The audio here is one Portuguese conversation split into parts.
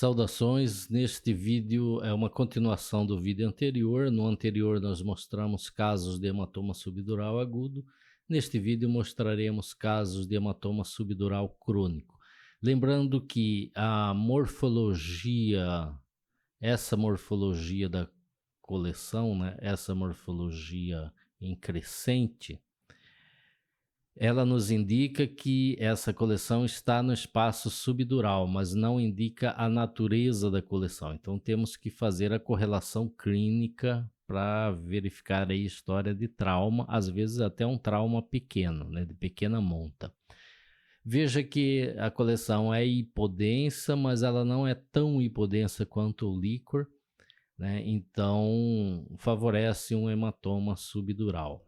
Saudações, neste vídeo é uma continuação do vídeo anterior. No anterior nós mostramos casos de hematoma subdural agudo. Neste vídeo mostraremos casos de hematoma subdural crônico. Lembrando que a morfologia, essa morfologia da coleção, né, essa morfologia em crescente, ela nos indica que essa coleção está no espaço subdural, mas não indica a natureza da coleção. Então temos que fazer a correlação clínica para verificar aí a história de trauma, às vezes até um trauma pequeno, né, de pequena monta. Veja que a coleção é hipodensa, mas ela não é tão hipodensa quanto o líquor, né? Então favorece um hematoma subdural.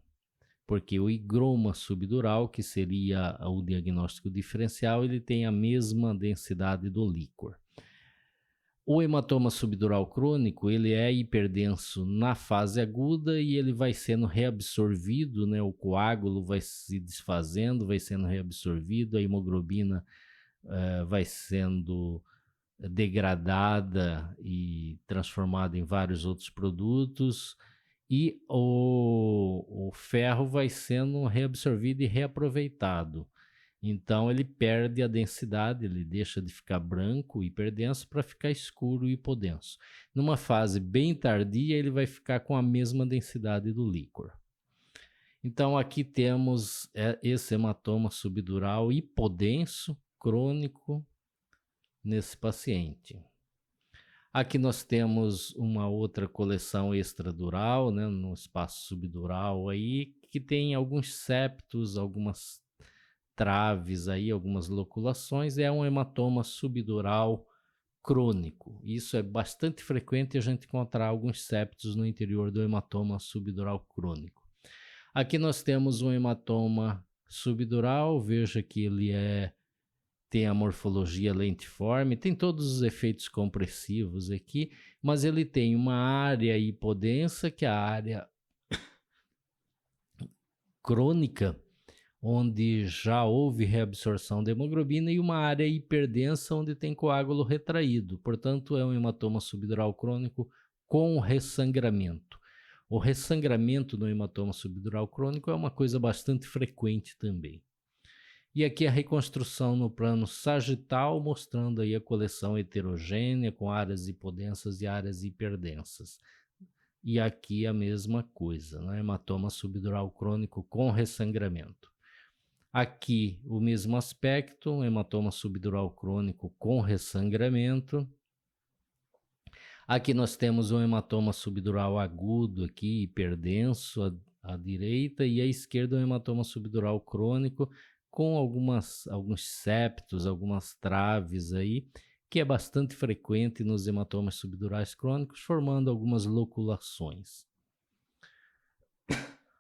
Porque o higroma subdural, que seria o diagnóstico diferencial, ele tem a mesma densidade do líquor. O hematoma subdural crônico, ele é hiperdenso na fase aguda e ele vai sendo reabsorvido, né? O coágulo vai se desfazendo, vai sendo reabsorvido, a hemoglobina vai sendo degradada e transformada em vários outros produtos, e o ferro vai sendo reabsorvido e reaproveitado. Então ele perde a densidade, ele deixa de ficar branco, hiperdenso, para ficar escuro e hipodenso. Numa fase bem tardia, ele vai ficar com a mesma densidade do líquor. Então aqui temos esse hematoma subdural hipodenso, crônico, nesse paciente. Aqui nós temos uma outra coleção extradural, né, no espaço subdural aí, que tem alguns septos, algumas traves aí, algumas loculações. É um hematoma subdural crônico. Isso é bastante frequente a gente encontrar alguns septos no interior do hematoma subdural crônico. Aqui nós temos um hematoma subdural, veja que ele tem a morfologia lentiforme, tem todos os efeitos compressivos aqui, mas ele tem uma área hipodensa, que é a área crônica, onde já houve reabsorção de hemoglobina, e uma área hiperdensa, onde tem coágulo retraído. Portanto, é um hematoma subdural crônico com ressangramento. O ressangramento no hematoma subdural crônico é uma coisa bastante frequente também. E aqui a reconstrução no plano sagital, mostrando aí a coleção heterogênea com áreas hipodensas e áreas hiperdensas. E aqui a mesma coisa, né? Hematoma subdural crônico com ressangramento. Aqui o mesmo aspecto, hematoma subdural crônico com ressangramento. Aqui nós temos um hematoma subdural agudo aqui, hiperdenso à direita, e à esquerda um hematoma subdural crônico com alguns septos, algumas traves aí, que é bastante frequente nos hematomas subdurais crônicos, formando algumas loculações.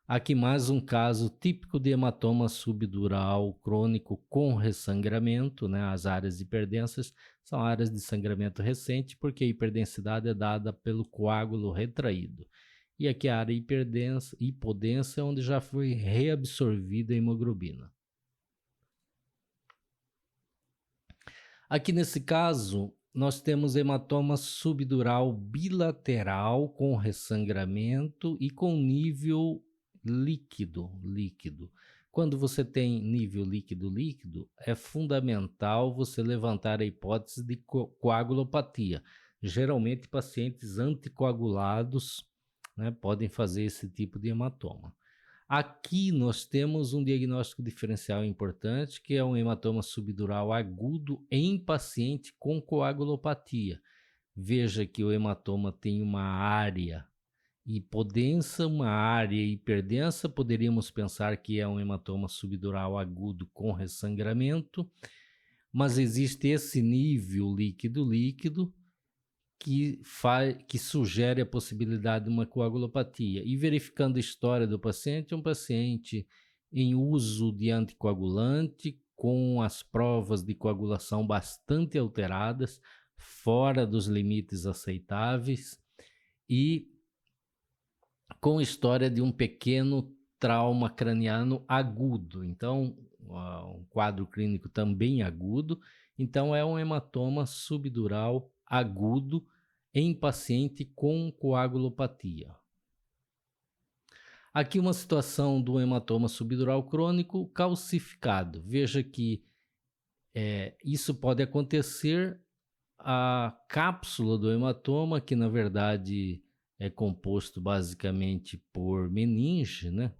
Aqui mais um caso típico de hematoma subdural crônico com ressangramento, né? As áreas hiperdensas são áreas de sangramento recente, porque a hiperdensidade é dada pelo coágulo retraído. E aqui a área hipodensa é onde já foi reabsorvida a hemoglobina. Aqui nesse caso, nós temos hematoma subdural bilateral com ressangramento e com nível líquido. Quando você tem nível líquido, é fundamental você levantar a hipótese de coagulopatia. Geralmente, pacientes anticoagulados, né, podem fazer esse tipo de hematoma. Aqui nós temos um diagnóstico diferencial importante, que é um hematoma subdural agudo em paciente com coagulopatia. Veja que o hematoma tem uma área hipodensa, uma área hiperdensa. Poderíamos pensar que é um hematoma subdural agudo com ressangramento, mas existe esse nível líquido que sugere a possibilidade de uma coagulopatia. E verificando a história do paciente, um paciente em uso de anticoagulante, com as provas de coagulação bastante alteradas, fora dos limites aceitáveis, e com história de um pequeno trauma craniano agudo. Então, um quadro clínico também agudo. Então, é um hematoma subdural agudo em paciente com coagulopatia. Aqui uma situação do hematoma subdural crônico calcificado. Veja que isso pode acontecer. A cápsula do hematoma, que na verdade é composto basicamente por meninge, né?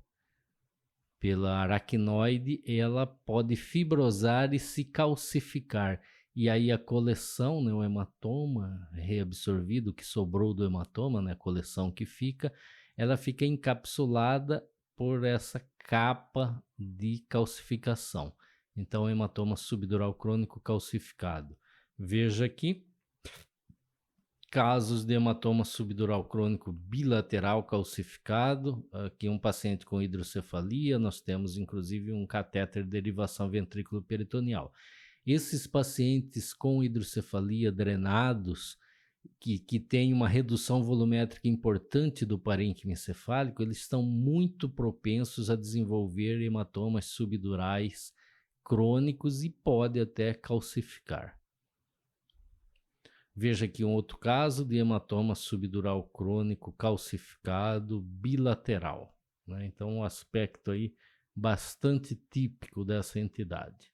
Pela aracnoide, ela pode fibrosar e se calcificar. E aí a coleção, né, o hematoma reabsorvido, que sobrou do hematoma, né, a coleção que fica, ela fica encapsulada por essa capa de calcificação. Então, hematoma subdural crônico calcificado. Veja aqui, casos de hematoma subdural crônico bilateral calcificado, aqui um paciente com hidrocefalia, nós temos inclusive um catéter de derivação ventrículo-peritoneal. Esses pacientes com hidrocefalia drenados, que têm uma redução volumétrica importante do parênquima encefálico, eles estão muito propensos a desenvolver hematomas subdurais crônicos e pode até calcificar. Veja aqui um outro caso de hematoma subdural crônico calcificado bilateral, né? Então, um aspecto aí bastante típico dessa entidade.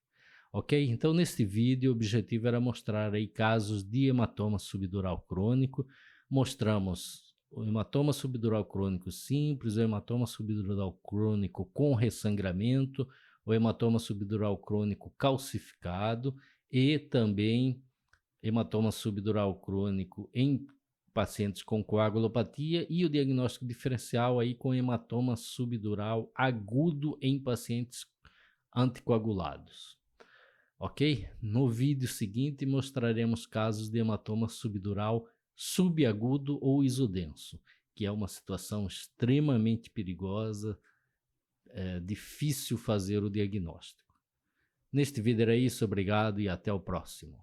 Ok? Então, neste vídeo, o objetivo era mostrar aí casos de hematoma subdural crônico. Mostramos o hematoma subdural crônico simples, o hematoma subdural crônico com ressangramento, o hematoma subdural crônico calcificado e também hematoma subdural crônico em pacientes com coagulopatia e o diagnóstico diferencial aí com hematoma subdural agudo em pacientes anticoagulados. Ok? No vídeo seguinte mostraremos casos de hematoma subdural subagudo ou isodenso, que é uma situação extremamente perigosa, difícil fazer o diagnóstico. Neste vídeo era isso, obrigado e até o próximo.